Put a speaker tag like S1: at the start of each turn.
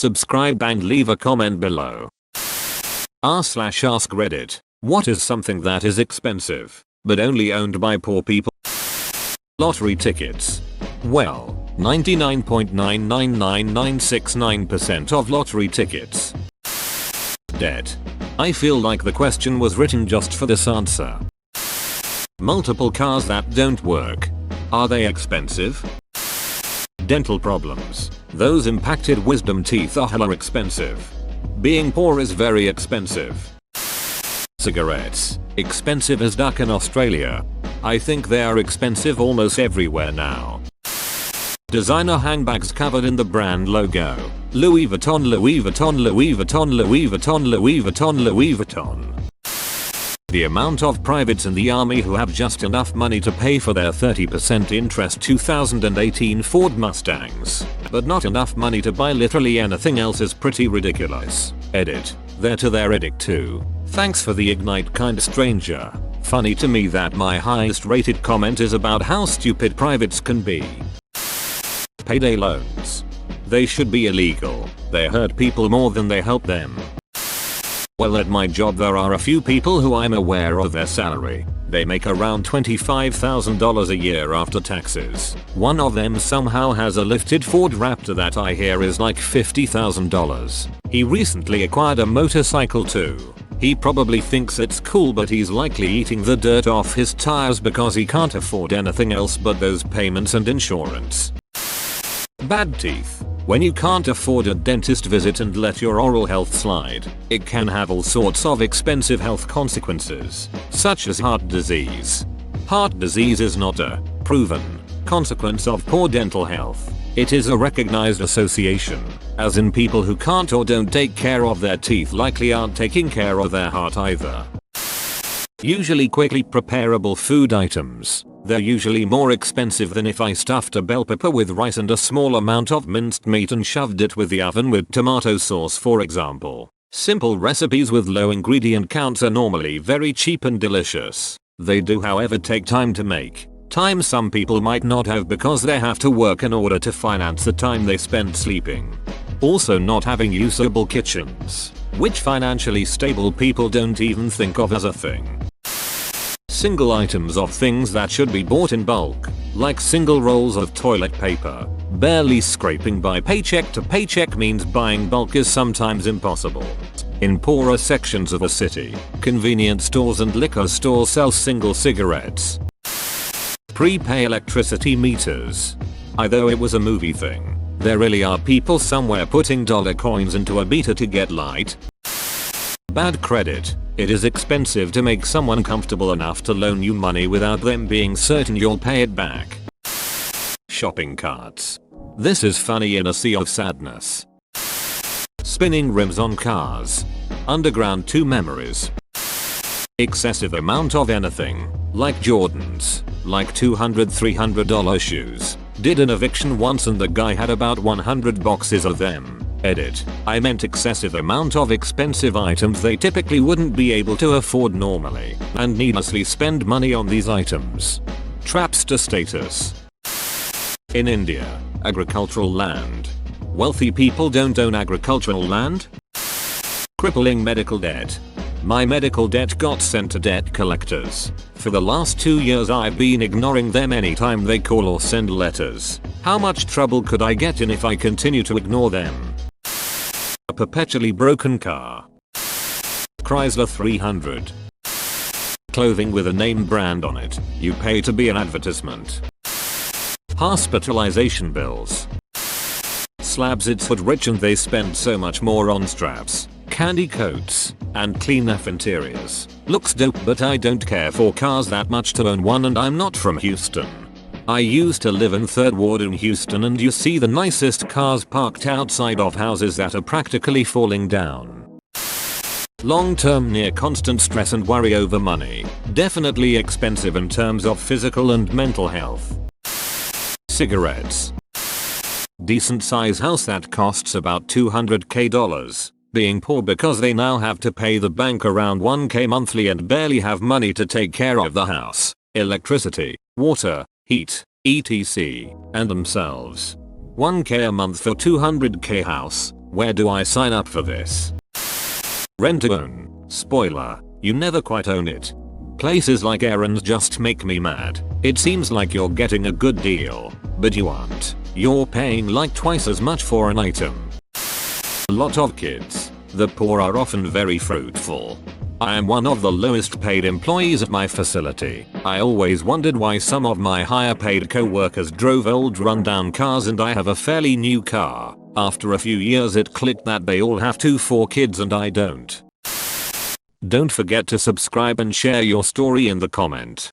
S1: subscribe and leave a comment below. r/AskReddit. What is something that is expensive, but only owned by poor people? Lottery tickets. Well, 99.999969% of lottery tickets. Debt. I feel like the question was written just for this answer. Multiple cars that don't work. Are they expensive? Dental problems. Those impacted wisdom teeth are hella expensive. Being poor is very expensive. Cigarettes. Expensive as duck in Australia. I think they are expensive almost everywhere now. Designer handbags covered in the brand logo. Louis Vuitton, Louis Vuitton, Louis Vuitton, Louis Vuitton, Louis Vuitton, Louis Vuitton. The amount of privates in the army who have just enough money to pay for their 30% interest 2018 Ford Mustangs, but not enough money to buy literally anything else is pretty ridiculous. Edit. There to their Reddit.I. Thanks for the ignite, kind stranger. Funny to me that my highest rated comment is about how stupid privates can be. Payday loans. They should be illegal. They hurt people more than they help them. Well, at my job there are a few people who I'm aware of their salary. They make around $25,000 a year after taxes. One of them somehow has a lifted Ford Raptor that I hear is like $50,000. He recently acquired a motorcycle too. He probably thinks it's cool, but he's likely eating the dirt off his tires because he can't afford anything else but those payments and insurance. Bad teeth. When you can't afford a dentist visit and let your oral health slide, it can have all sorts of expensive health consequences, such as heart disease. Heart disease is not a proven consequence of poor dental health. It is a recognized association, as in people who can't or don't take care of their teeth likely aren't taking care of their heart either. Usually quickly preparable food items. They're usually more expensive than if I stuffed a bell pepper with rice and a small amount of minced meat and shoved it with the oven with tomato sauce, for example. Simple recipes with low ingredient counts are normally very cheap and delicious. They do, however, take time to make. Time some people might not have because they have to work in order to finance the time they spend sleeping. Also, not having usable kitchens, which financially stable people don't even think of as a thing. Single items of things that should be bought in bulk, like single rolls of toilet paper. Barely scraping by paycheck to paycheck means buying bulk is sometimes impossible. In poorer sections of a city, convenience stores and liquor stores sell single cigarettes. Prepay electricity meters. Although it was a movie thing, there really are people somewhere putting dollar coins into a meter to get light. Bad credit. It is expensive to make someone comfortable enough to loan you money without them being certain you'll pay it back. Shopping carts. This is funny in a sea of sadness. Spinning rims on cars. Underground 2 memories. Excessive amount of anything, like Jordans, like $200-300 shoes. Did an eviction once and the guy had about 100 boxes of them. Edit. I meant excessive amount of expensive items they typically wouldn't be able to afford normally, and needlessly spend money on these items. Trapster status. In India, agricultural land. Wealthy people don't own agricultural land? Crippling medical debt. My medical debt got sent to debt collectors. For the last 2 years I've been ignoring them anytime they call or send letters. How much trouble could I get in if I continue to ignore them? A perpetually broken car. Chrysler 300. Clothing with a name brand on it. You pay to be an advertisement. Hospitalization bills. Slabs. It's foot rich and they spend so much more on straps, candy coats, and clean F interiors. Looks dope, but I don't care for cars that much to own one, and I'm not from Houston. I used to live in 3rd Ward in Houston, and you see the nicest cars parked outside of houses that are practically falling down. Long-term near constant stress and worry over money. Definitely expensive in terms of physical and mental health. Cigarettes. Decent size house that costs about $200k. Being poor because they now have to pay the bank around $1k monthly and barely have money to take care of the house, electricity, water, heat, etc. and themselves. $1k a month for $200k house. Where do I sign up for this? Rent to own. Spoiler, you never quite own it. Places like errands just make me mad. It seems like you're getting a good deal, but you aren't. You're paying like twice as much for an item. A lot of kids. The poor are often very fruitful. I am one of the lowest paid employees at my facility. I always wondered why some of my higher paid co-workers drove old rundown cars and I have a fairly new car. After a few years it clicked that they all have 4 kids and I don't. Don't forget to subscribe and share your story in the comment.